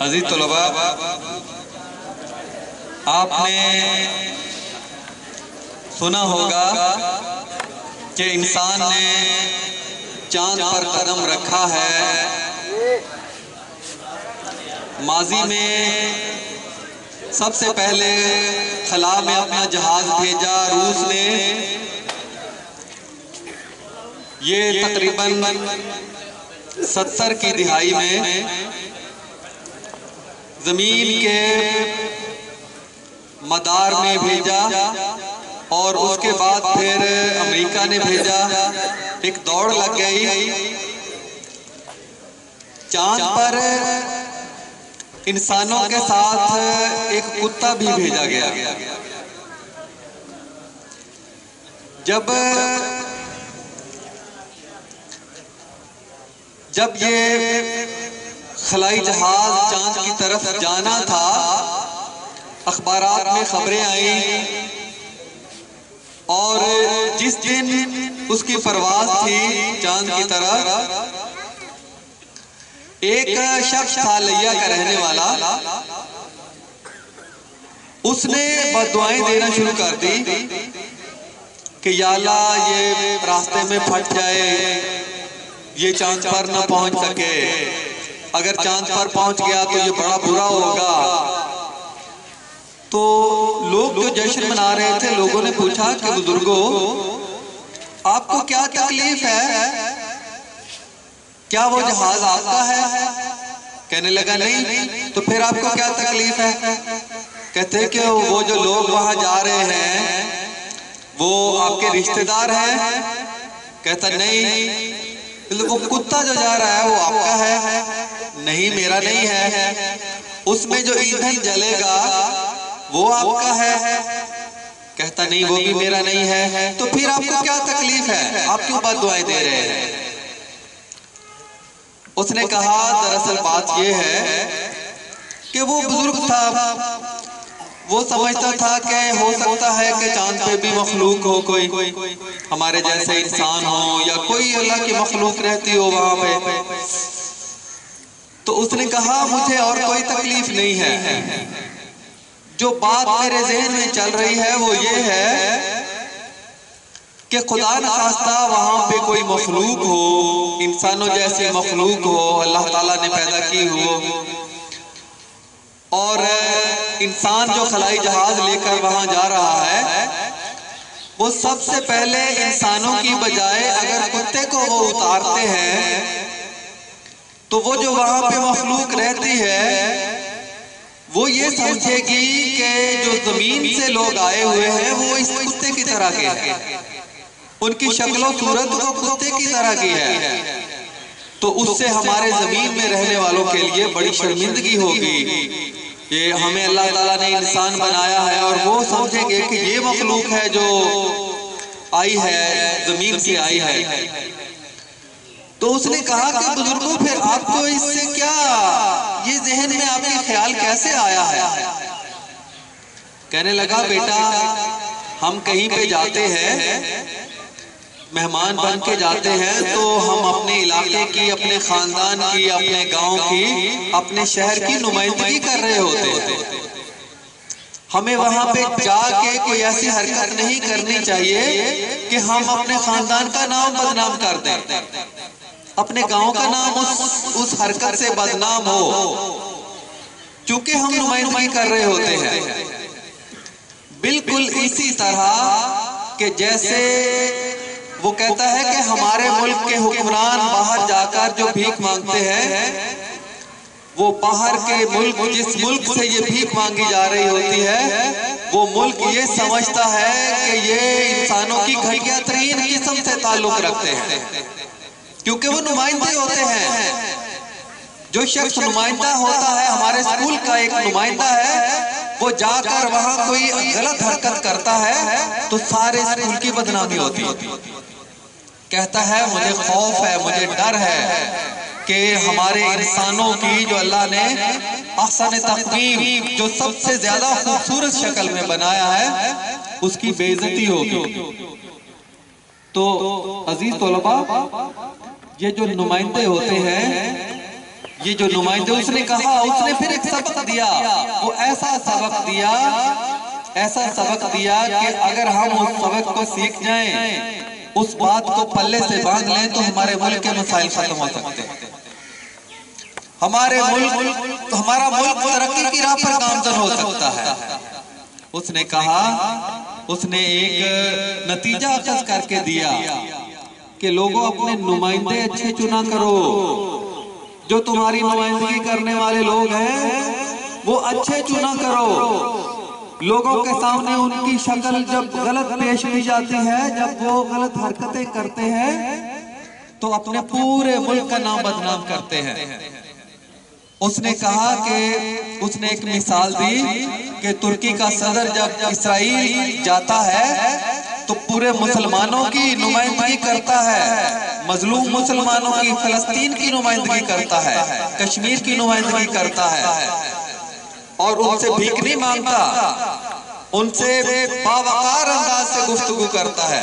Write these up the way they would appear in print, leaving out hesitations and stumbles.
अजीज तलबा, आपने सुना होगा कि इंसान ने चांद पर कदम रखा है। माजी में सबसे पहले खला में अपना जहाज भेजा रूस ने। ये तकरीबन 70 की दिहाई में जमीन के मदार में भेजा और उसके बाद फिर अमेरिका ने भेजा। एक दौड़ लग गई। चांद पर इंसानों के साथ एक कुत्ता भी भेजा गया। जब ये खलाई जहाज चांद की तरफ जाना था, अखबारात में खबरें आई और जिस दिन उसकी परवाज थी चांद की तरफ, एक शख्स था लिया का रहने वाला, उसने बददुआएं देना शुरू कर दी कि या अल्लाह ये रास्ते में फट जाए, ये चांद पर न पहुंच सके, अगर चांद पर पहुंच गया तो ये बड़ा बुरा होगा। तो लोग जो जश्न मना रहे थे, लोगों ने पूछा कि बुजुर्गों, आपको क्या तकलीफ है? क्या वो जहाज आपका है? कहने लगा नहीं। तो फिर आपको क्या तकलीफ है? कहते कि वो जो लोग वहां जा रहे हैं वो आपके रिश्तेदार हैं। कहता नहीं। वो कुत्ता जो जा रहा है वो आपका है? नहीं, मेरा नहीं है। उसमें जो ईंधन जलेगा वो आपका है? कहता नहीं, वो भी मेरा नहीं है। तो फिर आपको क्या तकलीफ है? आप क्यों बददुआएं दे रहे हैं? उसने कहा दरअसल बात यह है कि वो बुजुर्ग था, वो समझता था कि हो सकता है कि चांद पे भी मखलूक हो, कोई हमारे जैसे इंसान हो या कोई अल्लाह की मखलूक रहती हो वहां पे। तो उसने कहा मुझे और कोई तकलीफ नहीं है। जो बात मेरे ज़हन में चल रही है वो ये है कि खुदा न खास्ता वहां पे कोई मखलूक हो, इंसानों जैसी मखलूक हो, अल्लाह ताला ने पैदा की हो, और इंसान जो खलाई जहाज लेकर वहां जा रहा है वो सबसे पहले इंसानों की बजाय अगर कुत्ते को वो उतारते हैं तो वो जो वहां पे मखलूक रहती है वो ये समझेगी कि जो जमीन से लोग आए हुए हैं वो इस कुत्ते की तरह के हैं, उनकी शक्ल सूरत वो कुत्ते की तरह की है। तो उससे हमारे जमीन में रहने वालों के लिए बड़ी शर्मिंदगी होगी। ये हमें अल्लाह ताला ने इंसान बनाया है और वो समझेंगे कि ये मखलूक है जो आई है, जमीन से आई है। तो उसने कहा कि बुजुर्गों, फिर आपको इससे क्या, ये जहन में आपके ख्याल कैसे आया है? कहने लगा बेटा, हम कहीं पे जाते हैं, मेहमान बन के जाते हैं, तो हम अपने इलाके की, अपने खानदान की, अपने गांव की, अपने शहर की नुमाइंदगी कर रहे होते हैं। हमें वहां पे जाके कोई ऐसी हरकत नहीं करनी चाहिए कि हम अपने खानदान का नाम बदनाम कर दें, अपने गांव का नाम उस हरकत से बदनाम हो, क्योंकि हम नुमाइंदगी कर रहे होते हैं। बिल्कुल इसी तरह कि जैसे वो कहता है कि हमारे मुल्क के हुक्मरान बाहर जाकर जो भीख मांगते हैं, वो बाहर के मुल्क, जिस मुल्क से ये भीख मांगी जा रही होती है, वो मुल्क ये समझता है कि ये इंसानों की घटिया तरीन किस्म से ताल्लुक रखते हैं, क्योंकि वो नुमाइंदे होते हैं। जो शख्स नुमाइंदा होता है, हमारे स्कूल का एक नुमाइंदा है, वो जाकर वहां कोई गलत हरकत करता है तो सारे स्कूल की बदनामी होती है। कहता है मुझे खौफ है, मुझे डर है कि हमारे इंसानों की जो अल्लाह ने अहसन तक़वीम, जो सबसे ज्यादा खूबसूरत शक्ल में बनाया है, उसकी बेइज्जती होगी। तो अजीज तलबा, ये जो नुमाइंदे होते हैं ये जो नुमाइंदे, उसने कहा, उसने फिर एक सबक दिया। वो ऐसा सबक दिया कि अगर हम उस सबक को सीख जाएं, उस बात को पल्ले से बांध लें, तो हमारे मुल्क के मसाइल खत्म हो सकते हैं। हमारा मुल्क तरक्की की राह पर गामजन हो सकता है। उसने कहा, उसने एक नतीजा अखज़ करके दिया कि लोगों अपने नुमाइंदे अच्छे चुना करो। जो तुम्हारी नुमाइंदगी करने वाले लोग हैं वो अच्छे चुना करो। लोगों के सामने उनकी शक्ल जब गलत पेश की जाती है, जब वो गलत हरकतें करते हैं, तो अपने पूरे मुल्क का नाम बदनाम करते हैं। उसने कहा कि उसने एक मिसाल दी कि तुर्की का सदर जब इस्राईल जाता है तो पूरे मुसलमानों की नुमाइंदगी करता है, मजलूम मुसलमानों की, फलस्तीन की नुमाइंदगी करता है, कश्मीर की नुमाइंदगी करता है, और उनसे भीख नहीं मांगता, उनसे बावकार अंदाज से गुफ्तगू करता है,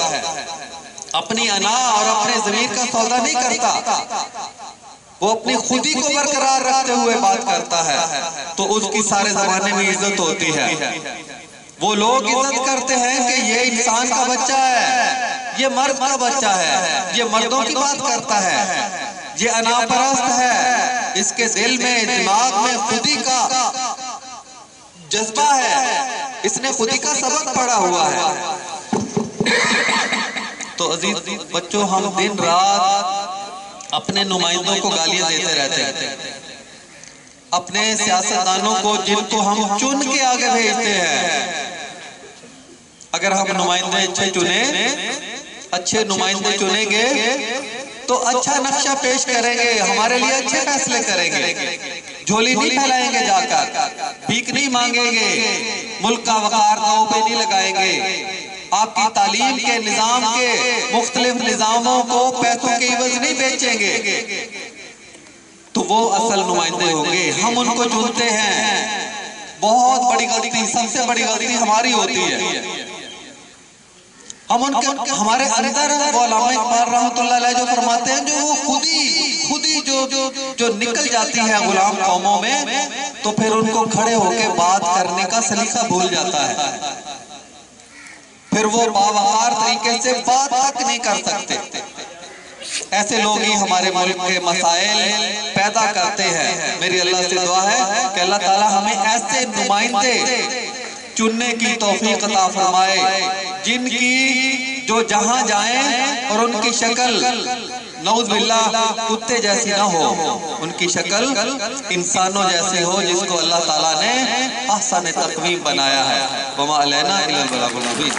अपनी अना और अपने ज़मीर का सौदा नहीं करता, वो अपनी खुदी को बरकरार रखते हुए बात करता है, तो उसकी सारे जमाने में इज्जत होती है। वो लोग इज्जत करते हैं कि ये इंसान का बच्चा है, ये मर्द का बच्चा है, ये मर्दों की बात करता है, ये अनापरस्त है, इसके दिल में, दिमाग में खुदी का जज्बा है, इसने खुदी का सबक पढ़ा हुआ है। तो अजीज बच्चों, हम दिन रात अपने नुमाइंदों को गालियां देते रहते हैं, अपने सियासतदानों को, जिनको हम चुन के आगे भेजते हैं। अगर हम नुमाइंदे अच्छे नुमाइंदे चुनेंगे तो अच्छा नक्शा पेश करेंगे, हमारे लिए अच्छे फैसले करेंगे, झोली नहीं फैलाएंगे, जाकर भीख नहीं मांगेंगे, मुल्क का वकार दांव पे नहीं लगाएंगे, आपकी तालीम के निजाम के मुख्तलिफ निजामों को पैसों के इवज नहीं बेचेंगे, तो वो असल नुमाइंदे होंगे। हम उनको चुनते हैं, बहुत बड़ी गलती, सबसे बड़ी गलती हमारी होती है। हम उनके, हमारे अंदर वो अल्लामा इकबाल रहमतुल्लाह अलैह जो फरमाते हैं, जो वो खुदी जो निकल जाती है गुलाम कौमों में, तो फिर उनको खड़े होकर बात करने का सलीका भूल जाता है, फिर वो बावकार तरीके से बात तक नहीं कर सकते। ऐसे लोग ही हमारे मुल्क के मसाइल पैदा करते हैं। मेरी अल्लाह से दुआ है कि अल्लाह ताला हमें ऐसे नुमाइंदे चुनने की तौफीक अता फरमाए, जिनकी जो जहां जाएं और उनकी शक्ल नऊज़ बिल्लाह कुत्ते जैसी ना हो, उनकी शक्ल इंसानों जैसी हो, जिसको अल्लाह ताला ने अहसन तक़वीम बनाया है। वमा अलैना इल्लल बलागुल मुबीन।